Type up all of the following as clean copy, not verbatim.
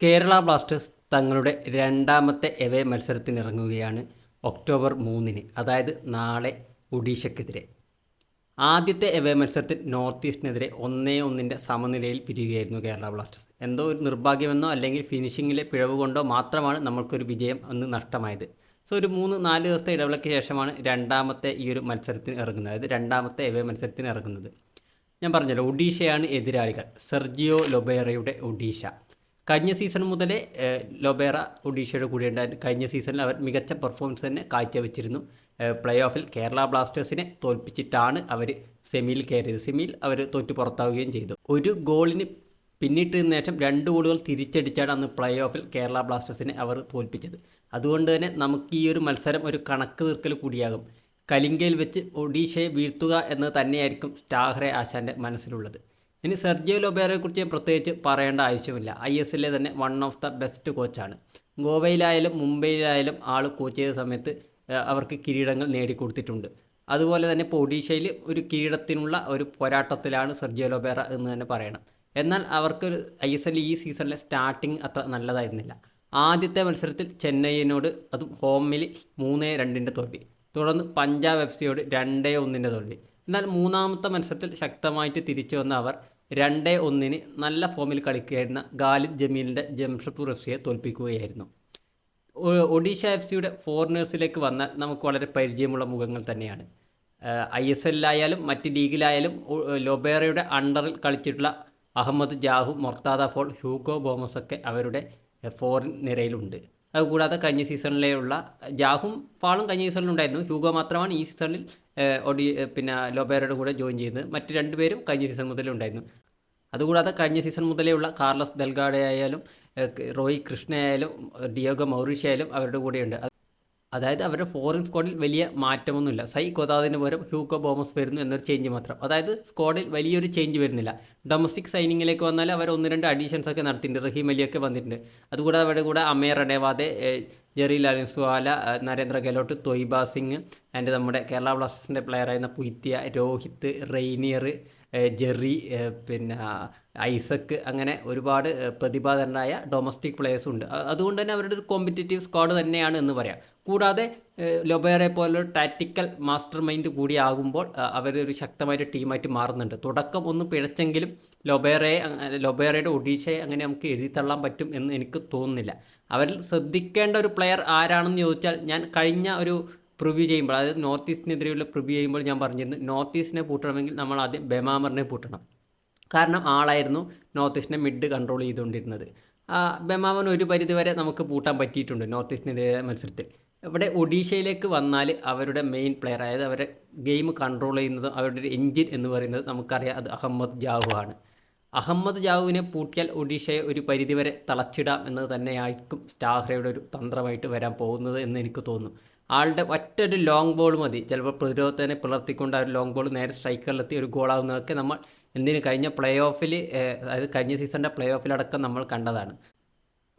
Kerala Blasters തങ്ങളുടെ രണ്ടാമത്തെ away മത്സരത്തിനിറങ്ങുകയാണ് October 3-ന്, അതായത് നാളെ ഒഡീഷയ്ക്കെതിരെ. ആദ്യത്തെ എവേ മത്സരത്തിൽ നോർത്ത് ഈസ്റ്റിനെതിരെ 1-1 സമനിലയിൽ പിരിയുകയായിരുന്നു കേരള ബ്ലാസ്റ്റേഴ്സ്. എന്തോ ഒരു നിർഭാഗ്യമെന്നോ അല്ലെങ്കിൽ ഫിനിഷിങ്ങിലെ പിഴവ് കൊണ്ടോ മാത്രമാണ് നമ്മൾക്കൊരു വിജയം അന്ന് നഷ്ടമായത്. സോ ഒരു 3-4 ദിവസത്തെ ഇടവേളയ്ക്ക് ശേഷമാണ് രണ്ടാമത്തെ ഈ ഒരു മത്സരത്തിന് ഇറങ്ങുന്നത്, അതായത് രണ്ടാമത്തെ എവേ മത്സരത്തിന് ഇറങ്ങുന്നത്. ഞാൻ പറഞ്ഞല്ലോ, ഒഡീഷയാണ് എതിരാളികൾ. സെർജിയോ ലൊബേറയുടെ ഒഡീഷ. കഴിഞ്ഞ സീസൺ മുതലേ ലൊബേറ ഒഡീഷയുടെ കൂടെ ഉണ്ടായിരുന്നു. കഴിഞ്ഞ സീസണിൽ അവർ മികച്ച പെർഫോമൻസ് തന്നെ കാഴ്ചവെച്ചിരുന്നു. പ്ലേ ഓഫിൽ കേരള ബ്ലാസ്റ്റേഴ്സിനെ തോൽപ്പിച്ചിട്ടാണ് അവർ സെമിയിൽ കയറിയത്. സെമിയിൽ അവർ തോറ്റു പുറത്താവുകയും ചെയ്തു. ഒരു ഗോളിന് പിന്നിട്ടതിന് ശേഷം 2 ഗോളുകൾ തിരിച്ചടിച്ചാണ് അന്ന് പ്ലേ ഓഫിൽ കേരള ബ്ലാസ്റ്റേഴ്സിനെ അവർ തോൽപ്പിച്ചത്. അതുകൊണ്ട് തന്നെ നമുക്ക് ഈ ഒരു മത്സരം ഒരു കണക്ക് തീർക്കൽ കൂടിയാകും. കലിംഗയിൽ വെച്ച് ഒഡീഷയെ വീഴ്ത്തുക എന്നത് തന്നെയായിരിക്കും സ്റ്റാഹ്റെ ആശാൻ്റെ മനസ്സിലുള്ളത്. ഇനി സെർജിയോ ലൊബേറയെക്കുറിച്ച് ഞാൻ പ്രത്യേകിച്ച് പറയേണ്ട ആവശ്യമില്ല. ISLലെ തന്നെ വൺ ഓഫ് ദ ബെസ്റ്റ് കോച്ചാണ്. ഗോവയിലായാലും മുംബൈയിലായാലും ആൾ കോച്ച് ചെയ്ത സമയത്ത് അവർക്ക് കിരീടങ്ങൾ നേടിക്കൊടുത്തിട്ടുണ്ട്. അതുപോലെ തന്നെ ഇപ്പോൾ ഒഡീഷയിൽ ഒരു കിരീടത്തിനുള്ള ഒരു പോരാട്ടത്തിലാണ് സെർജിയോ ലൊബേറ എന്ന് തന്നെ പറയണം. എന്നാൽ അവർക്ക് ISL ഈ സീസണിലെ സ്റ്റാർട്ടിങ് അത്ര നല്ലതായിരുന്നില്ല. ആദ്യത്തെ മത്സരത്തിൽ ചെന്നൈയിനോട്, അതും ഹോമിൽ 3-2 തോൽവി. തുടർന്ന് പഞ്ചാബ് FCയോട് 2-1 തോൽവി. എന്നാൽ മൂന്നാമത്തെ മത്സരത്തിൽ ശക്തമായിട്ട് തിരിച്ചു വന്ന അവർ 2-1 നല്ല ഫോമിൽ കളിക്കുകയായിരുന്ന ഗാലിദ് ജമീലിൻ്റെ ജംഷഡ്പൂർ FCയെ തോൽപ്പിക്കുകയായിരുന്നു. ഒഡീഷ FCയുടെ ഫോറിനേഴ്സിലേക്ക് വന്നാൽ നമുക്ക് വളരെ പരിചയമുള്ള മുഖങ്ങൾ തന്നെയാണ്. ISLലായാലും മറ്റ് ലീഗിലായാലും ലൊബേറയുടെ അണ്ടറിൽ കളിച്ചിട്ടുള്ള Ahmed Jahouh, Mourtada Fall, Hugo ബോമസൊക്കെ അവരുടെ ഫോറിൻ നിരയിലുണ്ട്. അതുകൂടാതെ കഴിഞ്ഞ സീസണിലുള്ള ജാഹും ഫാളും കഴിഞ്ഞ സീസണിലുണ്ടായിരുന്നു. ഹ്യൂഗോ മാത്രമാണ് ഈ സീസണിൽ ലൊബേറയുടെ കൂടെ ജോയിൻ ചെയ്യുന്നത്. മറ്റ് 2 പേരും കഴിഞ്ഞ സീസൺ മുതലേ ഉണ്ടായിരുന്നു. അതുകൂടാതെ കഴിഞ്ഞ സീസൺ മുതലേയുള്ള കാർലസ് ഡെൽഗാഡോ ആയാലും റോയ് കൃഷ്ണയായാലും ഡിയോഗോ മൗറീഷ്യ ആയാലും അവരുടെ കൂടെയുണ്ട്. അതായത് അവരുടെ ഫോറിൻ സ്ക്വാഡിൽ വലിയ മാറ്റമൊന്നുമില്ല. സൈ കൊതാദിന് പകരം ഹ്യൂഗോ ബോമസ് വരുന്നു എന്നൊരു ചേഞ്ച് മാത്രം. അതായത് സ്ക്വാഡിൽ വലിയൊരു ചേഞ്ച് വരുന്നില്ല. ഡൊമസ്റ്റിക് സൈനിങ്ങിലേക്ക് വന്നാൽ അവർ 1-2 അഡീഷൻസ് ഒക്കെ നടത്തിയിട്ടുണ്ട്. റഹീം അലിയൊക്കെ വന്നിട്ടുണ്ട്. അതുകൂടാതെ അവരുടെ കൂടെ അമേർ റെഡേവാദെ, ജെറി ലാലിൻസുവാല, നരേന്ദ്ര ഗെലോട്ട്, തൊയ്ബ സിംഗ്, ആൻഡ് നമ്മുടെ കേരള ബ്ലാസ്റ്റേഴ്സിൻ്റെ പ്ലെയറായിരുന്ന പുയ്ത്യ, രോഹിത്, റെയ്നിയർ, ജെറി, ഐസക്ക്, അങ്ങനെ ഒരുപാട് പ്രതിഭാധനരായ ഡൊമസ്റ്റിക് പ്ലേയേഴ്സും ഉണ്ട്. അതുകൊണ്ട് തന്നെ അവരുടെ ഒരു കോമ്പറ്റേറ്റീവ് സ്ക്വാഡ് തന്നെയാണ് എന്ന് പറയാം. കൂടാതെ ലൊബേറെ പോലൊരു ടാക്റ്റിക്കൽ മാസ്റ്റർ മൈൻഡ് കൂടിയാകുമ്പോൾ അവരൊരു ശക്തമായൊരു ടീമായിട്ട് മാറുന്നുണ്ട്. തുടക്കം ഒന്ന് പിഴച്ചെങ്കിലും ലൊബേറയുടെ ഒഡീഷയെ അങ്ങനെ നമുക്ക് എഴുതിത്തള്ളാൻ പറ്റും എന്ന് എനിക്ക് തോന്നുന്നില്ല. അവരിൽ ശ്രദ്ധിക്കേണ്ട ഒരു പ്ലെയർ ആരാണെന്ന് ചോദിച്ചാൽ, ഞാൻ കഴിഞ്ഞ ഒരു പ്രിവ്യൂ ചെയ്യുമ്പോൾ, അതായത് നോർത്ത് ഈസ്റ്റിനെതിരെയുള്ള പ്രിവ്യൂ ചെയ്യുമ്പോൾ ഞാൻ പറഞ്ഞിരുന്നു, നോർത്ത് ഈസ്റ്റിനെ പൂട്ടണമെങ്കിൽ നമ്മൾ ആദ്യം ബെമാമറിനെ പൂട്ടണം. കാരണം ആളായിരുന്നു നോർത്ത് ഈസ്റ്റിനെ മിഡ് കൺട്രോൾ ചെയ്തുകൊണ്ടിരുന്നത്. ബെമാമൻ ഒരു പരിധിവരെ നമുക്ക് പൂട്ടാൻ പറ്റിയിട്ടുണ്ട് നോർത്ത് ഈസ്റ്റിനെതിരെ മത്സരത്തിൽ. ഇവിടെ ഒഡീഷയിലേക്ക് വന്നാൽ അവരുടെ മെയിൻ പ്ലെയർ, അതായത് അവരുടെ ഗെയിം കൺട്രോൾ ചെയ്യുന്നത്, അവരുടെ ഒരു എൻജിൻ എന്ന് പറയുന്നത് നമുക്കറിയാം, അത് അഹമ്മദ് ജാഹു ആണ്. അഹമ്മദ് ജാഹുവിനെ പൂട്ടിയാൽ ഒഡീഷയെ ഒരു പരിധിവരെ തളച്ചിടാം എന്നത് തന്നെയായിരിക്കും സ്റ്റാഹ്റയുടെ ഒരു തന്ത്രമായിട്ട് വരാൻ പോകുന്നത് എന്ന് എനിക്ക് തോന്നുന്നു. ആളുടെ ഒറ്റൊരു ലോങ് ബോൾ മതി ചിലപ്പോൾ പ്രതിരോധത്തിനെ പിളർത്തിക്കൊണ്ട് ആ ഒരു ലോങ് ബോൾ നേരെ സ്ട്രൈക്കറിലെത്തി ഒരു ഗോളാകുന്നതൊക്കെ നമ്മൾ കഴിഞ്ഞ പ്ലേ ഓഫിൽ, അതായത് കഴിഞ്ഞ സീസണിൻ്റെ പ്ലേ ഓഫിലടക്കം നമ്മൾ കണ്ടതാണ്.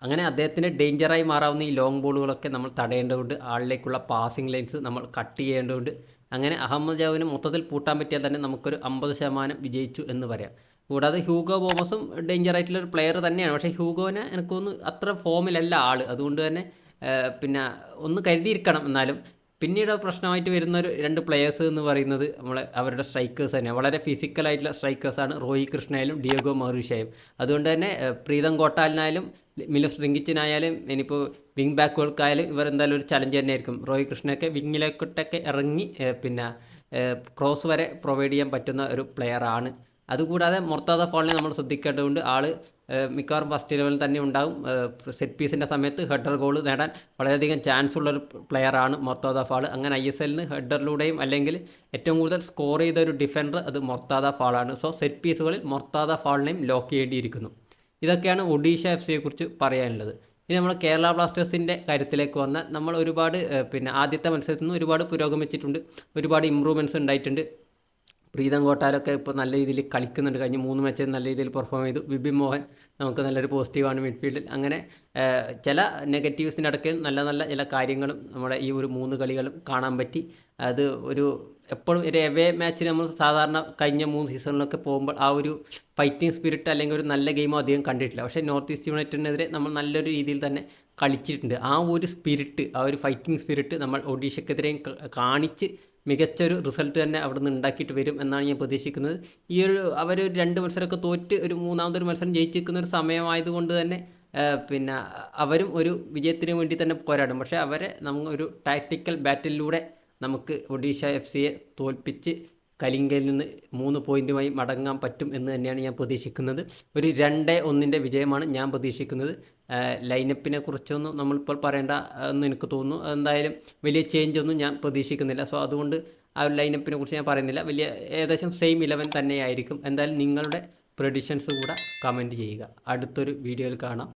അങ്ങനെ അദ്ദേഹത്തിന് ഡേഞ്ചറായി മാറാവുന്ന ഈ ലോങ് ബോളുകളൊക്കെ നമ്മൾ തടയേണ്ടതുണ്ട്. ആളിലേക്കുള്ള പാസിംഗ് ലൈൻസ് നമ്മൾ കട്ട് ചെയ്യേണ്ടതുണ്ട്. അങ്ങനെ അഹമ്മദ് ജാഹുവിനെ മൊത്തത്തിൽ പൂട്ടാൻ പറ്റിയാൽ തന്നെ നമുക്കൊരു 50% വിജയിച്ചു എന്ന് പറയാം. കൂടാതെ ഹ്യൂഗോ ബോമസും ഡേഞ്ചറായിട്ടുള്ളൊരു പ്ലെയർ തന്നെയാണ്. പക്ഷേ ഹ്യൂഗോനെ എനിക്കൊന്ന് അത്ര ഫോമിലല്ല ആൾ. അതുകൊണ്ട് തന്നെ ഒന്ന് കരുതിയിരിക്കണം. എന്നാലും പിന്നീട് പ്രശ്നമായിട്ട് വരുന്ന ഒരു 2 പ്ലെയേഴ്സ് എന്ന് പറയുന്നത് അവരുടെ സ്ട്രൈക്കേഴ്സ് തന്നെയാണ്. വളരെ ഫിസിക്കലായിട്ടുള്ള സ്ട്രൈക്കേഴ്സാണ് റോയി കൃഷ്ണയായാലും ഡിയോഗോ മൗറീഷ്യയും. അതുകൊണ്ട് തന്നെ പ്രീതം കോട്ടാലിനായാലും മിലോസ് റിങ്കിച്ചിനായാലും ഇനിയിപ്പോൾ വിങ് ബാക്കുകൾക്കായാലും ഇവർ എന്തായാലും ഒരു ചലഞ്ച് തന്നെയായിരിക്കും. റോയി കൃഷ്ണയൊക്കെ വിങ്ങിലേക്കൊട്ടൊക്കെ ഇറങ്ങി ക്രോസ് വരെ പ്രൊവൈഡ് ചെയ്യാൻ പറ്റുന്ന ഒരു പ്ലെയറാണ്. അതുകൂടാതെ മൊർത്താദ ഫോളിനെ നമ്മൾ ശ്രദ്ധിക്കേണ്ടതുണ്ട്. ആൾ മിക്കവാറും ഫസ്റ്റ് ലെവലിൽ തന്നെ ഉണ്ടാകും. സെറ്റ് പീസിൻ്റെ സമയത്ത് ഹെഡർ ഗോൾ നേടാൻ വളരെയധികം ചാൻസ് ഉള്ളൊരു പ്ലെയറാണ് മൊർത്താദ ഫാൾ. അങ്ങനെ ISLന് ഹെഡറിലൂടെയും അല്ലെങ്കിൽ ഏറ്റവും കൂടുതൽ സ്കോർ ചെയ്ത ഒരു ഡിഫൻഡർ അത് മൊർത്താദ ഫാളാണ്. സോ സെറ്റ് പീസുകളിൽ മൊർത്താദ ഫാളിനെയും ലോക്ക് ചെയ്യേണ്ടിയിരിക്കുന്നു. ഇതൊക്കെയാണ് ഒഡീഷ FCയെക്കുറിച്ച് പറയാനുള്ളത്. ഇനി നമ്മൾ കേരള ബ്ലാസ്റ്റേഴ്സിൻ്റെ കാര്യത്തിലേക്ക് വന്നാൽ, നമ്മൾ ഒരുപാട് ആദ്യത്തെ മത്സരത്തിൽ നിന്ന് ഒരുപാട് പുരോഗമിച്ചിട്ടുണ്ട്, ഒരുപാട് ഇമ്പ്രൂവ്മെൻറ്റ്സ് ഉണ്ടായിട്ടുണ്ട്. പ്രീതം കോട്ടാലൊക്കെ ഇപ്പോൾ നല്ല രീതിയിൽ കളിക്കുന്നുണ്ട്. കഴിഞ്ഞ 3 മാച്ചിൽ നല്ല രീതിയിൽ പെർഫോം ചെയ്തു. വിപിൻ മോഹൻ നമുക്ക് നല്ലൊരു പോസിറ്റീവാണ് മിഡ്ഫീൽഡിൽ. അങ്ങനെ ചില നെഗറ്റീവ്സിൻ്റെ ഇടയ്ക്ക് നല്ല നല്ല ചില കാര്യങ്ങളും നമ്മുടെ ഈ ഒരു 3 കളികളും കാണാൻ പറ്റി. അത് ഒരു എപ്പോഴും ഒരു എവേ മാച്ചിന് നമ്മൾ സാധാരണ കഴിഞ്ഞ 3 സീസണിലൊക്കെ പോകുമ്പോൾ ആ ഒരു ഫൈറ്റിംഗ് സ്പിരിറ്റ് അല്ലെങ്കിൽ ഒരു നല്ല ഗെയിമോ അധികം കണ്ടിട്ടില്ല. പക്ഷേ നോർത്ത് ഈസ്റ്റ് യുണൈറ്റഡിനെതിരെ നമ്മൾ നല്ലൊരു രീതിയിൽ തന്നെ കളിച്ചിട്ടുണ്ട്. ആ ഒരു സ്പിരിറ്റ്, ആ ഒരു ഫൈറ്റിംഗ് സ്പിരിറ്റ് നമ്മൾ ഒഡീഷയ്ക്കെതിരെയും കാണിച്ച് മികച്ചൊരു റിസൾട്ട് തന്നെ അവിടെ നിന്ന് ഉണ്ടാക്കിയിട്ട് വരും എന്നാണ് ഞാൻ പ്രതീക്ഷിക്കുന്നത്. ഈ ഒരു അവർ 2 മത്സരമൊക്കെ തോറ്റ് ഒരു മൂന്നാമതൊരു മത്സരം ജയിച്ചിരിക്കുന്ന ഒരു സമയമായതുകൊണ്ട് തന്നെ പിന്നെ അവരും ഒരു വിജയത്തിന് വേണ്ടി തന്നെ പോരാടും. പക്ഷേ അവരെ നമ്മൾ ഒരു ടാക്റ്റിക്കൽ ബാറ്റിലൂടെ നമുക്ക് ഒഡീഷ എഫ് സിയെ തോൽപ്പിച്ച് കലിംഗയിൽ നിന്ന് 3 പോയിൻറ്റുമായി മടങ്ങാൻ പറ്റും എന്ന് തന്നെയാണ് ഞാൻ പ്രതീക്ഷിക്കുന്നത്. ഒരു 2-1 വിജയമാണ് ഞാൻ പ്രതീക്ഷിക്കുന്നത്. ലൈനപ്പിനെ കുറിച്ചൊന്നും നമ്മളിപ്പോൾ പറയേണ്ട എന്ന് എനിക്ക് തോന്നുന്നു. എന്തായാലും വലിയ ചേഞ്ച് ഒന്നും ഞാൻ പ്രതീക്ഷിക്കുന്നില്ല. സോ അതുകൊണ്ട് ആ ഒരു ലൈനപ്പിനെ കുറിച്ച് ഞാൻ പറയുന്നില്ല. വലിയ ഏകദേശം സെയിം 11 തന്നെയായിരിക്കും. എന്തായാലും നിങ്ങളുടെ പ്രഡിക്ഷൻസ് കൂടെ കമൻറ്റ് ചെയ്യുക. അടുത്തൊരു വീഡിയോയിൽ കാണാം.